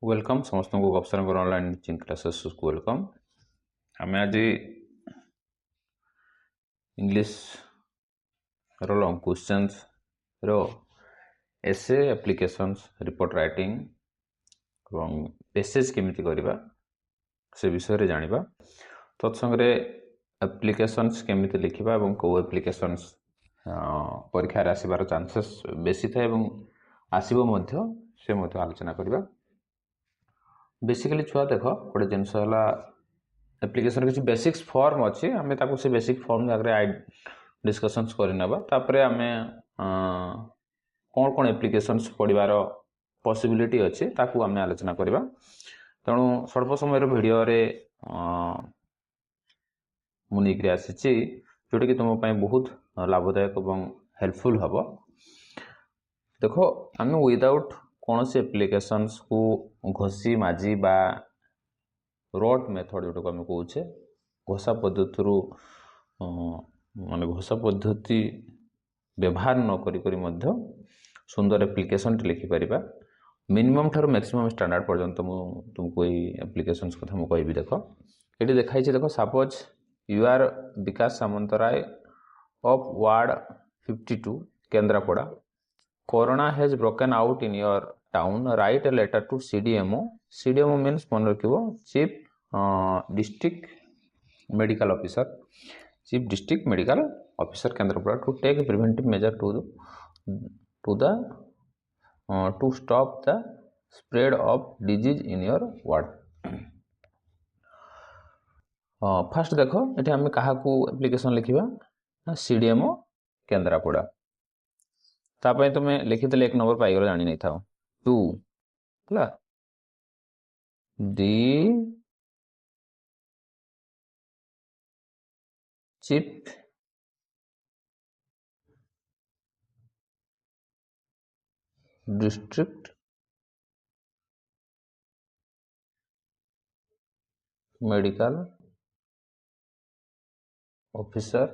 Welcome समस्त को गपसर online teaching classes को वेलकम। आम आज इंग्लिश रो लॉन्ग क्वेश्चंस रो एसे एप्लिकेशंस रिपोर्ट राइटिंग और पेसेज केमिति करबा से विषय रे जानिबा। तत्संगे एप्लिकेशंस केमिति लिखिबा एवं को एप्लिकेशंस परीक्षा रे आसीबार चांसेस बेसी थाए एवं आसीबो मध्य से मध्य आलोचना करबा। बेसिकली छुआ देख गोटे जिनस एप्लिकेशन किसी बेसिक्स फॉर्म अच्छी आम ताको से बेसिक फॉर्म जगह डिस्कशंस करनेबा। तापरे आम कौन कौन एप्लिकेशंस पढ़ार पॉसिबिलिटी अच्छी ताकू आम आलोचना करबा। तेणु स्वल्प समय वीडियो रे मुनिक आसी जोटा कि तुम बहुत लाभदायक और हेल्पफुल हम। देखो आम विदाउट कौन से एप्लिकेशंस को घोषी माजी बा रोट मेथड जोटा आम कहे घोषा पद्धति माने घोषा पद्धति व्यवहार न करी सुंदर एप्लिकेशन लिखिपर। मिनिमम ठार मैक्सिमम स्टैंडर्ड पर्यंत तुमको ये एप्लिकेशंस कथा मु कहबी। देख ये देखाई देख suppose you are Vikas Samantaray of ward 52 Kendrapara. Corona has broken out in your town, write a letter to CDMO। CDMO means मन रखिबो chief district medical officer, chief district medical officer Kendrapara to take preventive measure to stop the spread of disease in your ward. First देखो ये आम क्या application लिखा CDMO Kendrapara. तापाई तुम्हें लिखिदे 1 number पाइगल जानी नहीं था 2 है the chief district medical officer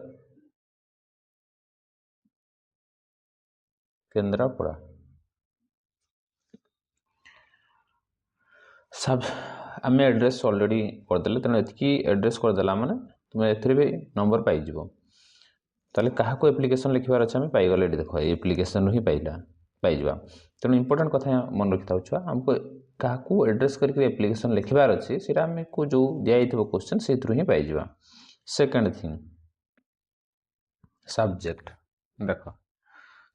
Kendrapara. सब आम एड्रेस ऑलरेडी करदे तेणु ये एड्रेस करदेला माने तुम्हें एथि भी नंबर पाइज। ताले क्या एप्लिकेशन लिखार अच्छे आम पाइगले देख ये एप्लिकेशन ही पाइजा। तेणु इंपोर्टेंट कथा मन रखी था छुआ आमको क्या एड्रेस करके एप्लिकेशन लिखार अच्छे से आमको जो दिखाई क्वेश्चन से ही पाइजा। Second thing subject. देख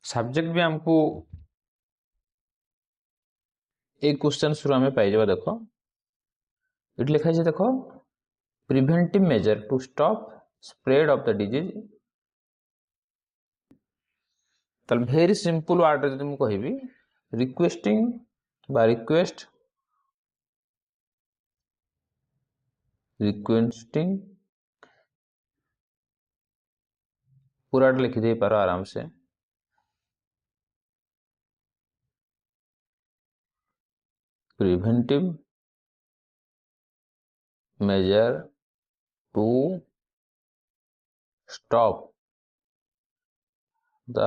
सब्जेक्ट भी आमको एक क्वेश्चन शुरू आम पाइजा। देख ये लिखाई देख preventive measure to stop spread of the disease. ताल भेरी सिंपल वर्ड रे मु कहबी रिक्वेस्टिंग बा रिक्वेस्टिंग पूरा लिखि दे पारो आराम से। Preventive measure to stop the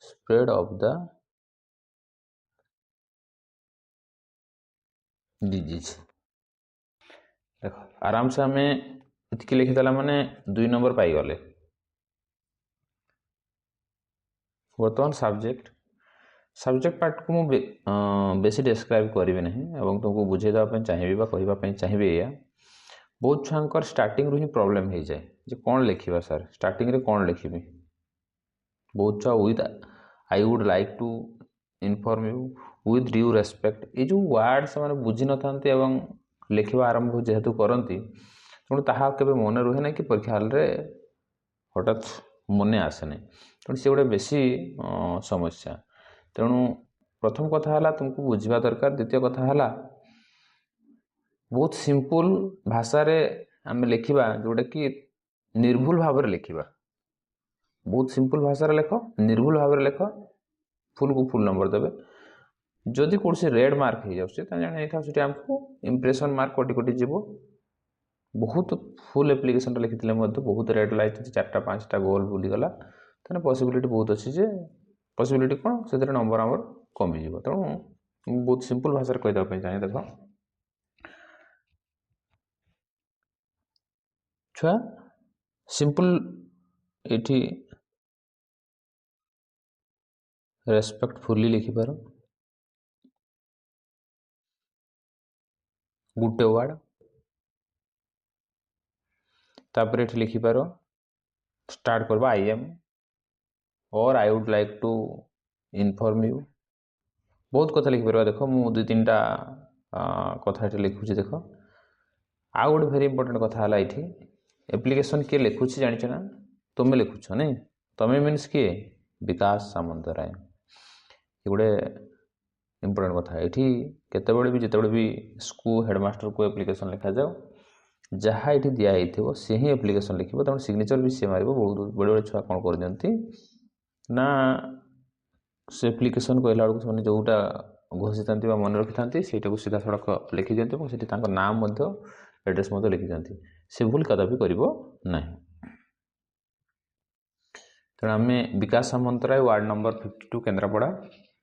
spread of the disease. देख आराम से आम इतकी लिखिदेला माने 2 नंबर पाइगले। बर्तमान सब्जेक्ट पार्ट को मुझे बेसी डिस्क्राइब करी नहीं और तुमको बुझेदेवाई चाहिए चाहिए या बहुत छुआर स्टार्टिंग रू ही प्रॉब्लम हो जाए जे कौन लिखा सर स्टार्टिंग रे कौन लिखी। बहुत छुआ with I would like to inform you with due respect ये जो वर्ड से बुझी न था लिखा आरंभ जेहेतु करती तेणु ताहा केबे मन रुहे ना कि परीक्षा हल रे हठात मन आसे ना तेणु से गोटे बेसी समस्या। तेणु प्रथम कथा है तुमको बुझा दरकार। द्वितीय कथा है बहुत सिंपल भाषा रे आम लिखा जोटा कि निर्भुल भाव में लिखा। बहुत सिंपल भाषा रे लिख निर्भुल भाव में लिख फुल को फुल नंबर देवे। जदि कौन से रेड मार्क हो जाए आमको इंप्रेशन मार्क कटि कटि जीव। बहुत फुल एप्लिकेशन लिखी बहुत रेड लाइट 4टा 5टा गोल बुलीगला तेना पॉसिबिलिटी बहुत अच्छी जे पॉसिबिलिटी कौन से नंबर आमर कमिज। तेणु बहुत सिंपल भाषा कहीदेप चाहे देख छुआ सिंपल ये रेस्पेक्टफुली लिखिपार गुटे वर्ड तापर ये लिखिपार स्टार्ट करवा आई एम और I would like to inform you बहुत कथा लिखिपार देख मु दुई तीन टा कथा ये लिखुची देख आउ गोटे भेरी इंपोर्टेंट कथा है ये एप्लिकेशन किए लिखुची जानिଛ ना तुम्हें लिखुछ नहीं तुम्हें मीन्स किए विकास सामंतराय ये गोटे इंपोर्टेंट कथा ये केतबेले भी जितेबेले भी स्कूल हेडमास्टर को एप्लिकेशन लिखा जाओ जहाँ ये दिखाई सी ही एप्लिकेशन लिखो तेनाली सिग्नेचर भी सी मार बहुत बड़े बड़े छुआ कौन कर दिखती ना से एप्लिकेशन कहला बेलू से जोटा घोषी था मन रखी था सीटा सीधा सड़क लिखि दिखती नाम एड्रेस लिखि दिखती से भूल कदापि कर तेणु आम Vikas Samantaray ward number 52 Kendrapara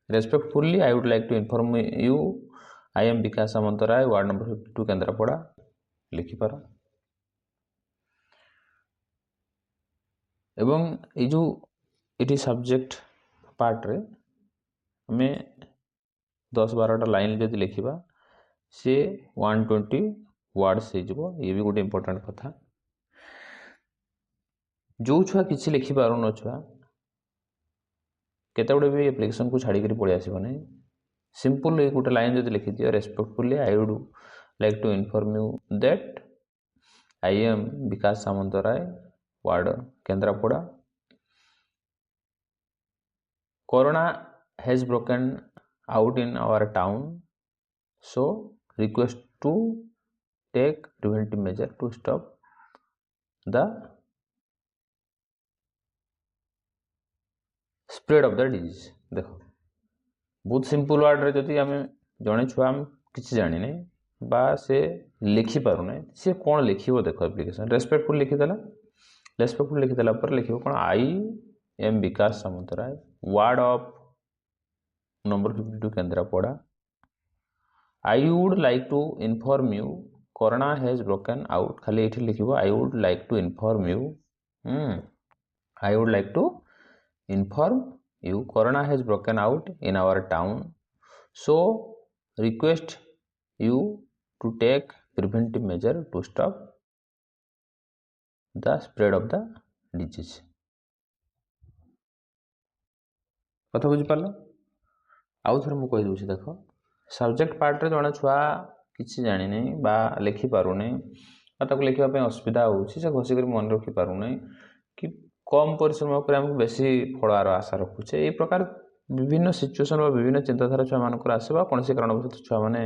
respectfully I would like to inform you I am Vikas Samantaray ward number 52 Kendrapara लिखिपार एवं ये जो ये सब्जेक्ट पार्ट रे आम 10-12 लाइन जदि लिखा सी 120 वर्ड्स हो ये भी गोटे इंपोर्टेंट कथा जो छुआ किसी लिखिपार न छुआ केते गुड़े भी एप्लिकेशन को छाड़ी पड़े आसबनी सिंपल एक गोटे लाइन जब लिखि दियो respectfully I would like to inform you that I am Vikas Samantaray ward Kendrapara corona has broken out in our town so request to take preventive measure to stop the spread of the disease देख बहुत simple word रे जदि आम जड़े छुआ किसी जानी नहीं बा से लिखि पार ना सी कौन लिख देख एप्लिकेशन रेस्पेक्टफुल लिखिदेला रेस्पेक्टफुल लिखिदेला लिख कौन I am Vikas Samantaray ward of number 52 Kendrapara I would like to inform you corona has broken out खाली ये लिखो I would like to inform you I would like to inform you corona has broken out in our town so request you to take preventive measure to stop the spread of the disease कथा बुझिपार आउ थे मुझे कहीदे देख subject part रे जड़े छुआ किसी जानी बा लिखिपारूनी लिखापी असुविधा हो घोषिक मन रखिपारूना कि कम परिश्रम पर आमको बेसी फलार आशा रखुचे ये प्रकार विभिन्न सिचुएसन विभिन्न चिंताधारा छुआ मानकर आसवा कौन से कारणवश छुआ मैंने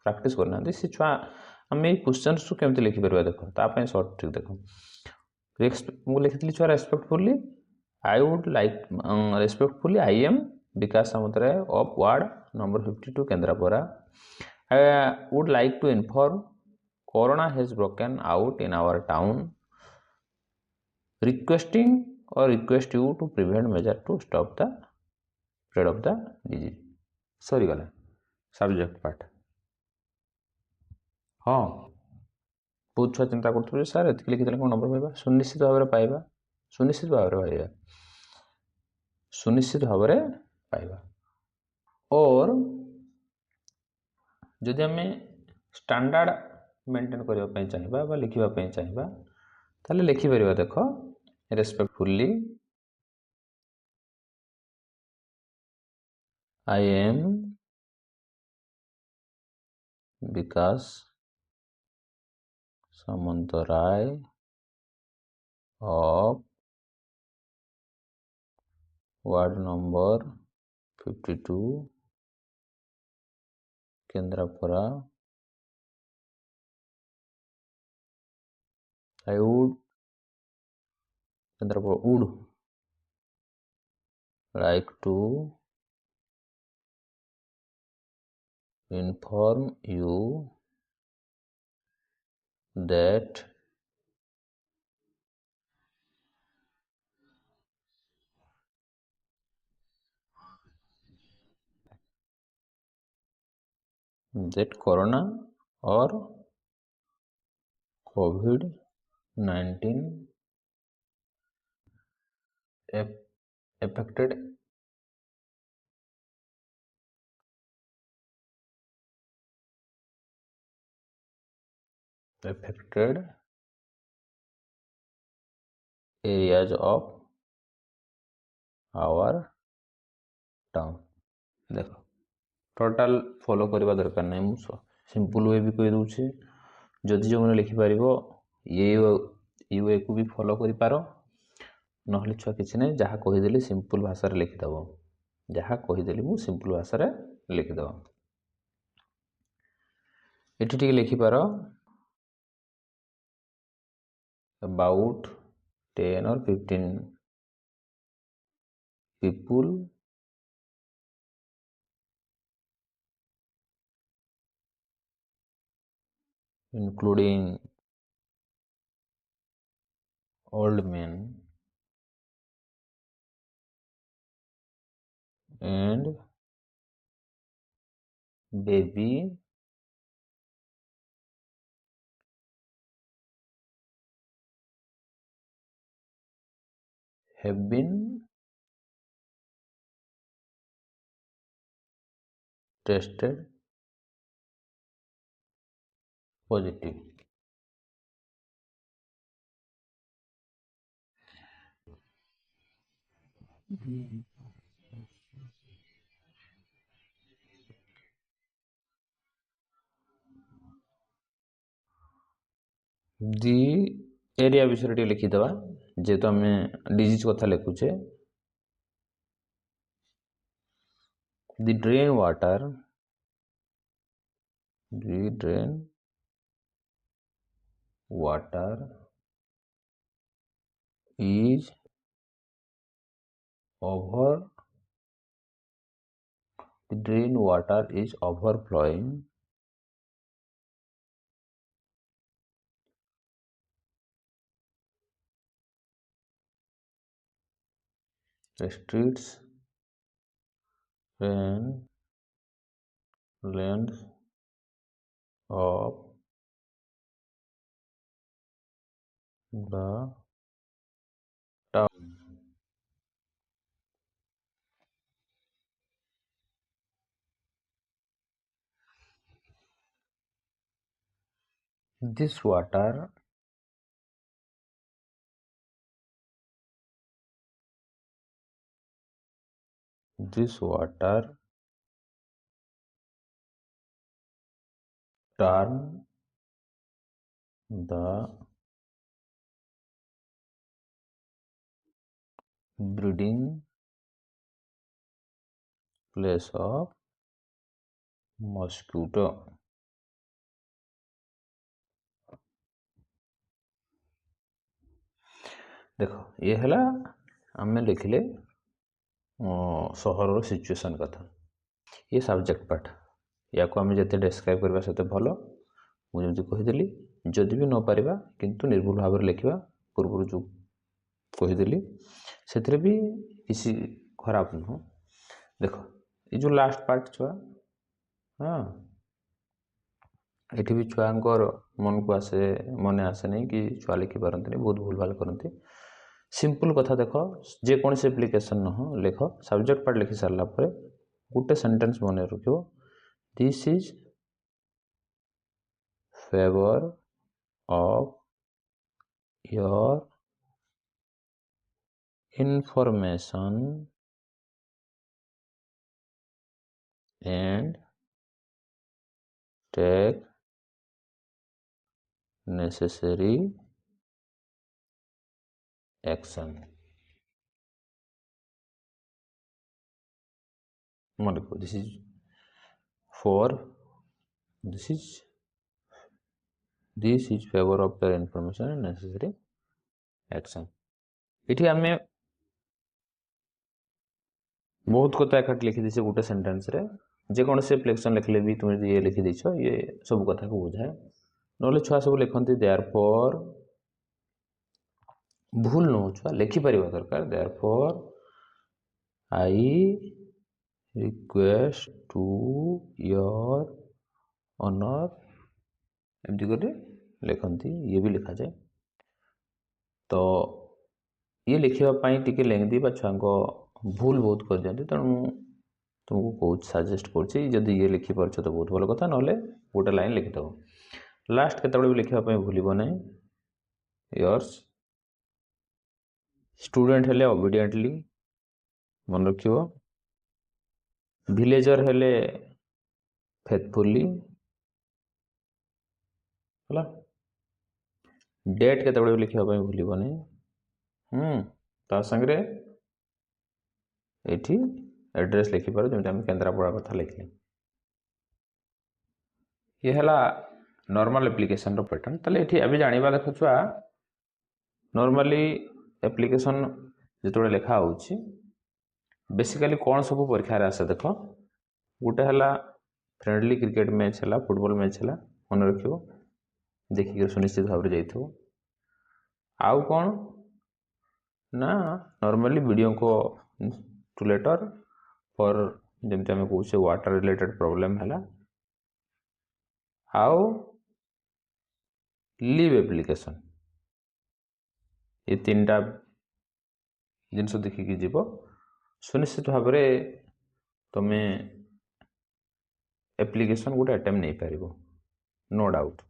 प्राक्ट करना से छुआ आम ये क्वेश्चन केमती लिखिपर देख ताप सर्ट ट्रिक देख मुझे लिखी छुआ respectfully I would like respectfully I am Vikas Samantaray of ward number 52 Kendrapara I would like to inform Corona has broken out in our town. Requesting or request you to prevent measure to stop the spread of the disease. Sorry गला subject part. हाँ बहुत छुआ चिंता करते सार ये लिखी कौन नंबर पाइबा सुनिश्चित भाव में पाइबा सुनिश्चित भाव में पाइबा सुनिश्चित भाव में पाइबा और जदि आम स्टैंडर्ड मेंटेन करने चाहिए लिखापी चाहिए ताले लिखिपर देख respectfully I am Vikas Samantaray of ward number 52 Kendrapara I would Kendrapara would like to inform you that that corona or COVID-19 affected areas of our town। देख टोटाल फॉलो करवा दरकार नहीं, मुझे सिंपल वे भी कही दूचे। जदि जो मैंने लिखिपार ये वे को भी फॉलो कर ना छुआ किसी ना जहाँ कहीदेली सिंपल भाषा लिखिदेव, जहाँ कहीदेली मु सिंपल भाषा लिखिदेव। ये लिखिपार about 10 or 15 people including old men and baby have been tested positive। The area विषय लिखिदेवा, जेहेतु आम डिजीज कथा लिखुचे। The drain water is overflowing the streets and lanes of the town। This water turn the breeding place of mosquito। देख ये है आम लिखिले सहर सिचुएशन कथा, ये सब्जेक्ट पार्ट या को आम जिते डिस्क्राइब करवा से भल। मुझे कहीदेली जदि भी न पारिबा किंतु निर्भुल भाव में लिखा, पूर्व जो कहीदेली से भी किसी खराब नुह। देख ये जो लास्ट पार्ट छुआ, हाँ ये भी छुआ मन को आसे मन आसे नहीं कि छुआ लिखि पारती, बहुत भूल भाल करती। सिंपल कथा देख जेकोसी एप्लिकेशन नुह लिख, सब्जेक्ट पार्ट लिखि सारा पर गोटे सेंटेंस मन रख, this is favour of your information and take necessary action। this is favor of the information and necessary action। ये आम बहुत कथा एक लिखिदी से गोटे सेंटेंस रे, जेकोसी एप्लिकेशन लिखले भी तुम ये लिखिद ये सब कथा को बुझाए। ना छुआ सब लिखती देयरफॉर, भूल न हो छुआ लिखिपर दरकार। Therefore I request to your honour एमती कर लिखती ये भी लिखा जाए। तो ये लिखापी टी लेंदी छुआ भूल बहुत कर दिखती तेणु तुमको कौच सजेस्ट करुँच ये लिखिपार तो बहुत भल कथा ना गोटे लाइन लिखिदेव। लास्ट केत भी लिखापी भूल ना योर्स स्टूडेंट हेले ओबीडिएंटली मन रख विलेजर हेले फेथफुली है डेट केत भी लिखापी भूल ना ता संगे ये एड्रेस लिखिपार जमी आम केन्द्रापड़ा कथा लिखले। ये है नॉर्मल एप्लिकेशन रो पैटर्न। ताले ये अभी जानिबा देखो छुआ नॉर्मली एप्लिकेशन जो लिखा होची बेसिकली कौन सब परीक्षा आसे देख गोटे है फ्रेंडली क्रिकेट मैच है फुटबॉल मैच है मन रख देखिक सुनिश्चित भाव में जाइए। आउ कौन ना नॉर्मली वीडियो को टू लेटर फॉर जमती आम कहे वाटर रिलेटेड प्रॉब्लम है आउ लीव एप्लिकेशन ये तीन टा जिनस देखिकी जीव सुनिश्चित भाव में तुम्हें एप्लिकेशन गोटे अटेम्प्ट नहीं पार नो डाउट।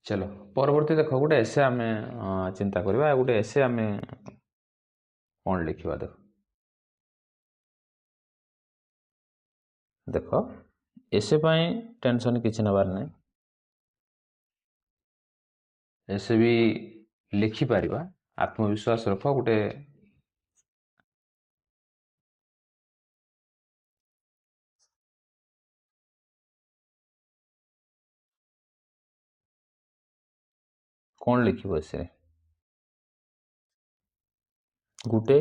चलो परवर्ती देख गोटे एसे आम चिंता करवा गोटे एसे आम कौन लिखा देख देख एसे टेंशन किसी नबार नहीं एसे भी लिखिपर आत्मविश्वास रख गोटे कौन लिख एसे गोटे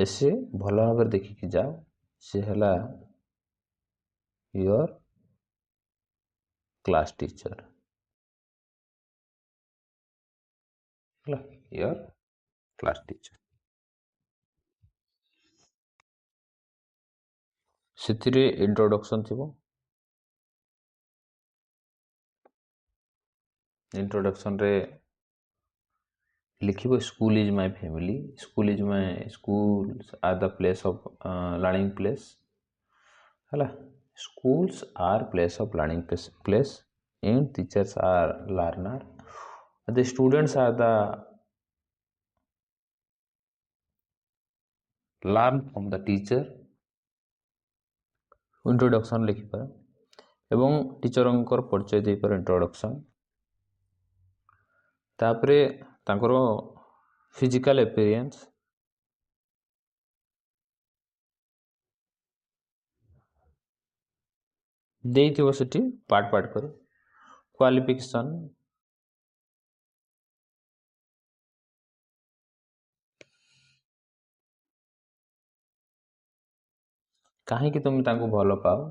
एसे भल भाव देखिकी जाओ सी है your class teacher your class teacher से इंट्रोडक्शन थी इंट्रोडक्शन रे लिखिबो school is my family school is my schools are the place of learning place है schools are place of learning place and teachers are learner the students are the learn from the teacher introduction लिखिपार एवं teacher परिचय दे पार introduction तापरे तांकर physical appearance देइथिबो सेठी पार्ट पार्ट कर क्वालिफिकेशन कहीं तुम तांको भल पाओ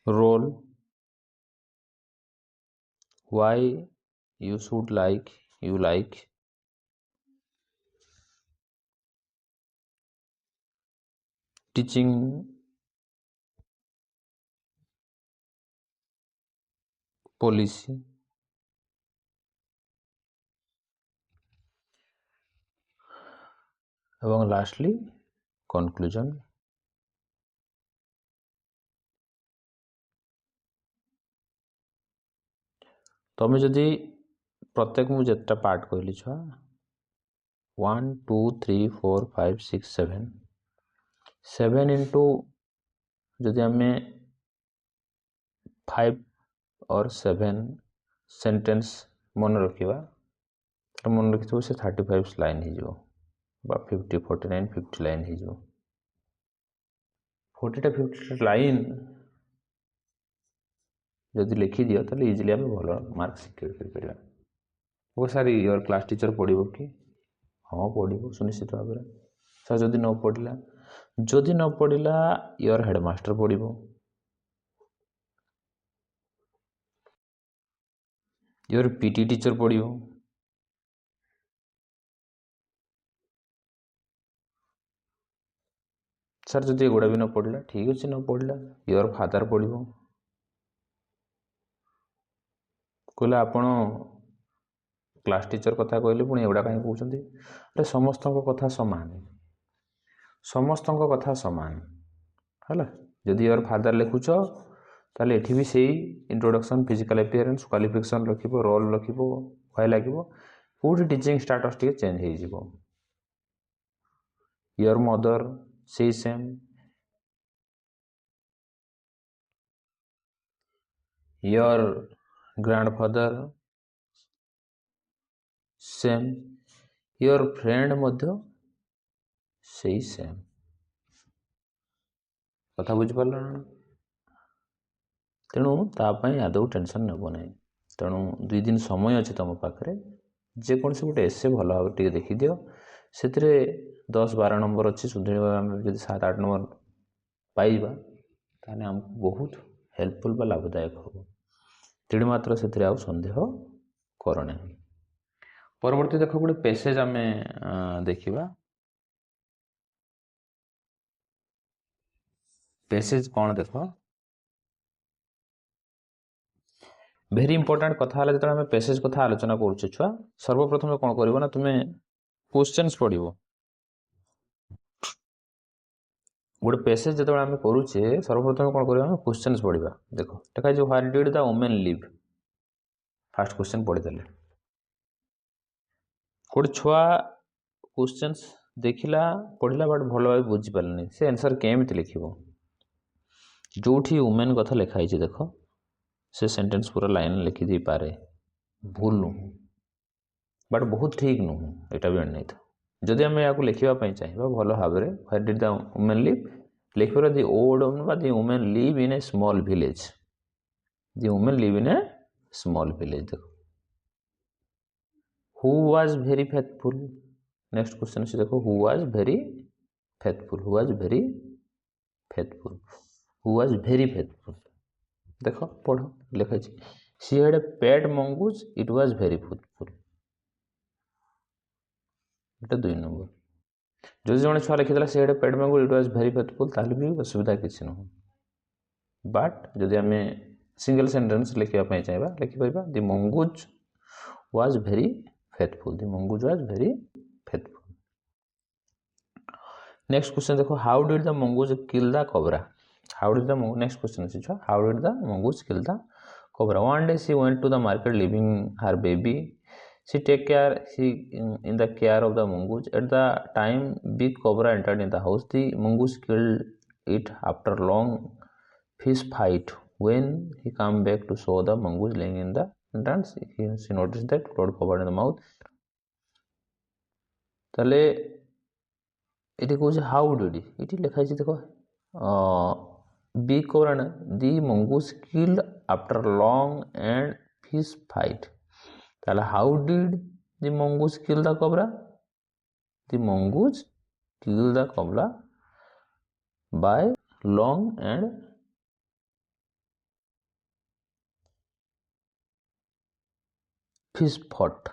role why you should like you like teaching policy एवं लास्टली कंक्लूजन। तुम्हें जदि प्रत्येक मुझे जितना पार्ट कहली छुआ 1 2 3 4 5 6 7 7 इंटू जदि आम 5 और 7 सेंटेंस मन रखा तो मन रखी से 35 लाइन हो 50 49 50 लाइन हो 40टा 50 लाइन जदि लिखि दियो तो इजिली आम भल मार्क सिक्योर कर वो सारी योर क्लास टीचर पढ़ो कि हाँ पढ़ो सुनिश्चित भाव में सर जदि न पढ़ला जदि न पढ़ला योर हेडमास्टर पढ़ो योर पीटी टीचर पढ़ो सर जदि एगुड़ा भी न पढ़ला ठीक अच्छे न पढ़ला योर फादर पढ़ो कहले आपण क्लास टीचर कथा कहले पुणी एगुड़ा कहीं कहते अरे समस्त कथा सामान समस्त कथा सामान है जदि योर फादर लिखुच ताले एठी भी सही इंट्रोडक्शन फिजिकल अपीयरेंस क्वालिफिकेशन रखिबो रोल रखिबो भय लागिबो कोठी टीचिंग स्टेटस टिके चेंज हो जिवो योर मदर सही same your grandfather same your friend मध्य सही सेम कथा बुझी पारला तेणु तापाई आदौ टेंशन नेब ना तेणु 2 दिन समय अच्छे तुम पाखे जेकोसी गोटे एसे भल भाव टे देखी दियो से 10-12 नंबर अच्छी सुधीर जो 7-8 नंबर पाइबा ताने हमको बहुत हेल्पफुल बा लाभदायक हो तेणु मात्र से आउ सन्देह करना परवर्ती देख गोटे पैसेज आम देखा पैसेज कौन देख भेरी इंपोर्टेंट कथा जो आम पैसेज कथा आलोचना करुचे छुआ सर्वप्रथम कौन कर ना तुम्हें क्वेश्चंस पढ़ गोटे पैसेज जो आम करुचे सर्वप्रथम कौन कर क्वेश्चंस पढ़ा देख देखा जो what did the women live first question पढ़ीदे गोटे छुआ क्वेश्चंस देखला पढ़ला बट भल भाव बुझीपारे से आंसर केमती लिख जो वुमेन कथा लिखाई देख से सेंटेंस पूरा लाइन लिखिदे पारे भूल नुह बट बहुत ठीक नुह यहाँ भी नहीं था जदि आम या लिखापी चाहिए भल भाव में what did the women live लिख पार the old women the women live in a small village the women live in a small village देख who was very faithful next question से देखो who was very faithful who was very faithful who was very faithful देख पढ़ लिखा she had a pet mongoose it was very faithful एटा 2 नंबर जो जने छुआ लिखिला she had a pet mongoose it was very faithful ताले भी असुविधा किसी न बट जदि आम सिंगल सेंटेंस लिखापी चाहिए लिखिपर the mongoose was very faithful the mongoose was very faithful next question देखो how did the mongoose kill the cobra How did the next question is how did the mongoose kill the cobra? One day she went to the market leaving her baby. She in the care of the mongoose. At the time, big cobra entered in the house. The mongoose killed it after long fist fight. When he came back to saw the mongoose laying in the entrance, she noticed that blood covered in the mouth. ताले इटे कौन how did इटे लिखाई देखो big cobra the mongoose killed after long and fierce fight ताले how did the mongoose kill the cobra the mongoose killed the cobra by long and fierce fought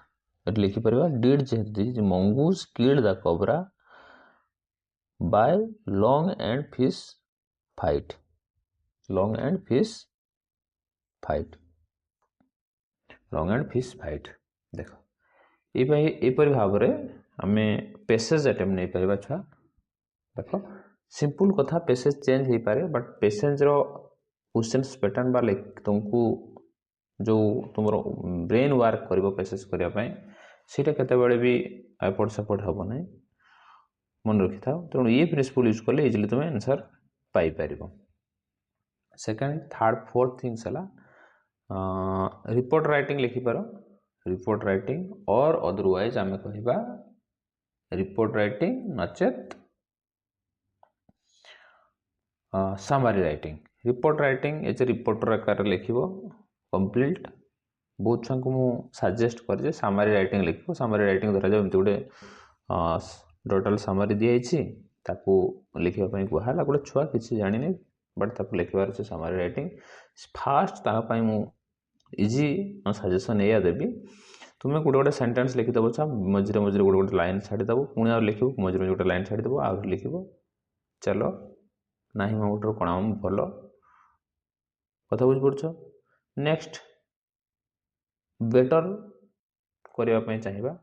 एट लिखि परिबा did the mongoose killed the cobra by long and fierce fight long and fish fight long and fish fight देख यपर भाव में आम passage attempt नहीं पार छुआ देख सिंपल कथा पैसेज चेंज हो पारे बट पैसेज क्वेश्चन पैटर्न बा तुमको जो तुम ब्रेन वर्क कर पैसेज करने से भी एपट सेपट हम ना मन रखी था तेणु ये प्रिंसिपल यूज कले इजिली तुम आंसर पाइपर सेकेंड थर्ड फोर्थ थिंग्स है रिपोर्ट राइटिंग लिखिपार रिपोर्ट राइटिंग और अदरवाइज आम कह रिपोर्ट राइटिंग नचेत summary writing report writing as a reporter आकार लिख कंप्लीट बहुत छुआ को सजेस्ट कर सामारी राइटिंग लिख सामारी राइटिंग धरा जाए गोटे टोटल सामारी दिखाई लिखापी कहला गोटे छुआ किसी जानी बट ताको लिखबार अच्छे सामारी राइटिंग फास्ट तापाई मु इजी सजेसन या देवी तुम्हें गोटे गोटे सेंटेंस लिखिदेव मझे मझे गोटे गोटे लाइन छाड़देव पुणी आ लिख मझे मझे गोटे लाइन छाड़देव आ लिख चलो ନାହିଁ ମୋଠୁ କ'ଣ ଭଲ କଥା ବୁଝିପାରୁଛ। ନେକ୍ସଟ ବେଟର କରିବା ପାଇଁ ଚାହିଁବା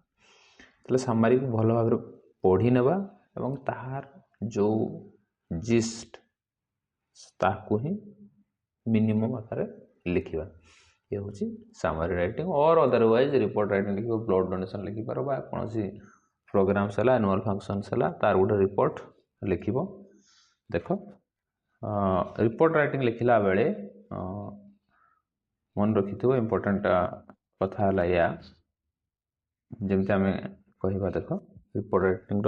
ତାହେଲେ ସାମାରିକ ଭଲ ଭାବରେ ପଢ଼ି ନେବା ଏବଂ ତାହାର ଯେଉଁ ଜିଷ୍ଟ ତାକୁ ହିଁ ମିନିମମ୍ ଆକାରରେ ଲେଖିବା। ये हूँ सामरी राइटिंग और अदरवाइज रिपोर्ट राइटिंग लिख ब्लड डोनेशन लिखिपार कौन प्रोग्राम्स है एनुअल फंक्शंस है तार गोटे रिपोर्ट लिख देख रिपोर्ट राइटिंग लिखला बेले मन रखि इम्पोर्टेंट कथा या जमती आम कह देख रिपोर्ट राइटिंग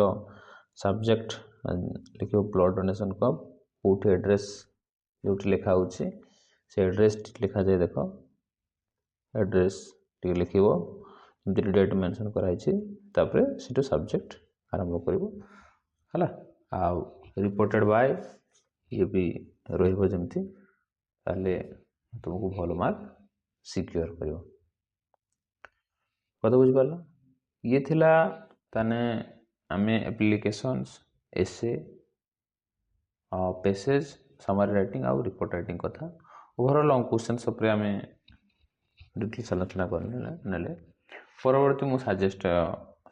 सब्जेक्ट लिख ब्लड डोनेशन कब कौटी एड्रेस जो लिखा से एड्रेस लिखा जाए देख एड्रेस टी लिख डेट मेंशन कराई से सब्जेक्ट आरंभ कर रिपोर्टेड बाय ये भी रमती तुमको भल मार्क सिक्योर कर कत बुझिपार ये थिला ताने आमे एप्लिकेशंस एसे पैसेज समरी राइटिंग आउ रिपोर्ट राइटिंग कथा ओवरऑल लॉन्ग क्वेश्चंस उपरे आमे डिटेल्स आलोचना करने परवर्ती मु सजेस्ट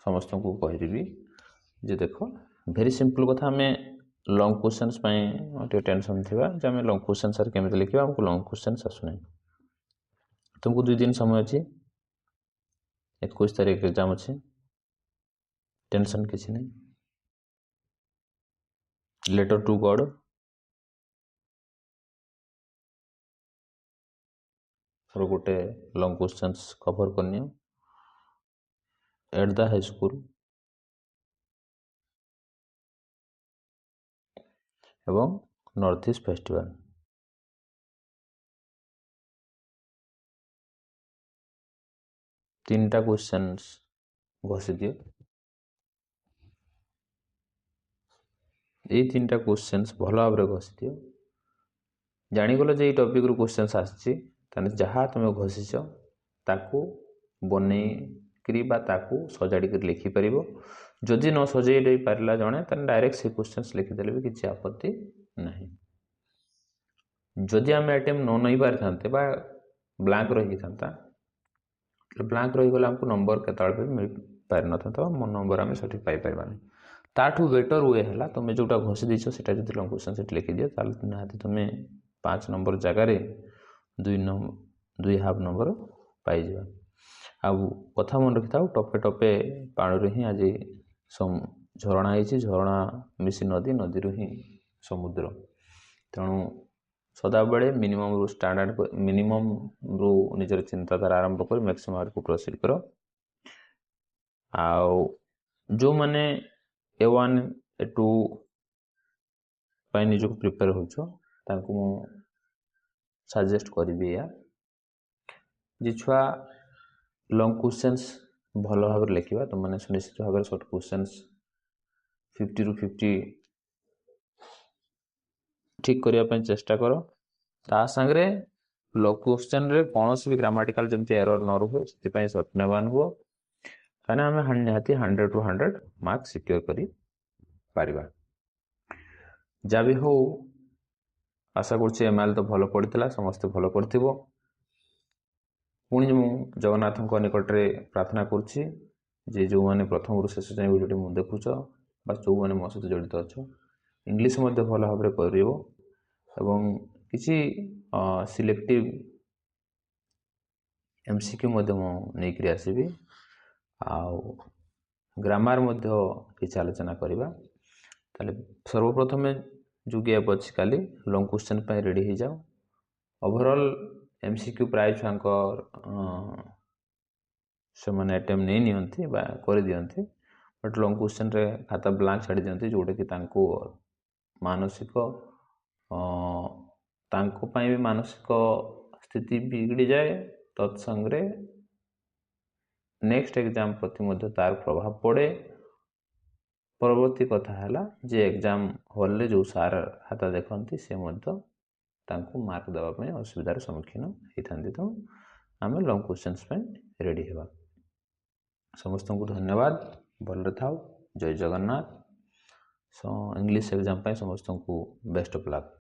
समस्त को कहबी जे देखो वेरी सिंपल कथा आमे लॉन्ग क्वेश्चंस पे टेंशन थिबा जे आमे लॉन्ग क्वेश्चन सर केमिति लिखिबा हमको लॉन्ग क्वेश्चंस आसुनै तुमको 2 दिन समय अछि 21 तारीख एग्जाम अछि टेंशन किसी नहीं लेटर टू गॉड और गोटे लॉन्ग क्वेश्चंस कवर करनी एट द हाई स्कूल एवं नॉर्थ ईस्ट फेस्टिवल 3टा क्वेश्चंस घोषि दियो ये 3टा क्वेश्चंस भल भाव घोषि दियो जानीगल जे टॉपिक रु क्वेश्चंस आछि ताने जहाँ तुम घोषिच ताकू बनै करी बा ताकू सजाड़ी कर लिखि परिबो जदि न सजाई दे पारला जणे ताने डायरेक्ट से क्वेश्चंस लिखि देले भी किछि आपत्ति नहीं जदि आम अटेम्प्ट न नहीं पारि थांते बा ब्लैंक रही थांता ब्लैंक रही गला हमको नंबर केताळे मिल पारि न थांता मो नंबर आम सठिक पाई परबानी ताठू बेटर वे है तुम जोटा घोषि देछ सेटा जदि लॉन्ग क्वेश्चन सेट लिखि दियो ताले नाते तुम 5 नंबर जगार 2 हाफ नंबर पाई जा आ कथा मन रखि था टपे टपे पानी ही आज झरणा है झरणा मिसी नदी नदी रू ही समुद्र तेणु सदा बेले मिनिमम रु स्टैंडर्ड मिनिमम रु निजर चिंताधारा आरंभ कर मैक्सिमम को प्रोसीड कर जो माने A1 A2 निज को प्रिपेयर हो सजेस्ट करी या जे छुआ लॉन्ग क्वेश्चंस भल भाव लिखा तुम मैंने सुनिश्चित भाव शॉर्ट क्वेश्चंस 50 ରୁ 50 ठीक करने चेष्टा कर ता संगे लॉन्ग क्वेश्चन रे कौन भी ग्रामाटिकल जमती एरर न रुहे से सत्यवान हुआ कहना आम निहाती 100 ରୁ 100 मार्क सिक्योर करी पारिबा जा भी हो आशा कर एमआईएल तो भल पड़ता समस्ते भल कर पुणी मु जगन्नाथ निकट में प्रार्थना करुच्ची जे जो मैंने प्रथम शेष जाए वीडियो मुझे देखुच बा जो मैंने मो सहित जड़ित अच्छ इंग्लीश भल भाव कर किसी सिलेक्टिव एमसीक्यू नहीं आसबि ग्रामर किसी आलोचना करवा ताले सर्वप्रथम जो गैप अच्छी काली लॉन्ग क्वेश्चन पे रेडी हो जाओ ओवरऑल एमसीक्यू प्राय छुआंकर से मैंने अटेम्प्ट नहीं नियंती बा कर दियंती बट लॉन्ग क्वेश्चन रे खाता ब्लैंक छाड़ी दियंती जोटा कि तांको मानसिक तांको पाई भी मानसिक स्थिति बिगड़ी जाए तत्संगे नेक्स्ट एग्जाम प्रति मध्य तार प्रभाव पड़े परवर्ती कथा है जे एग्जाम हॉल रे जो सार खाता देखती से तांको मार्क देवाई असुविधार सम्मुखीन होती तो आम लॉन्ग क्वेश्चंस रेडी होगा समस्त को धन्यवाद भल था जय जगन्नाथ सो इंग्लिश एग्जाम समस्त को बेस्ट ऑफ लक।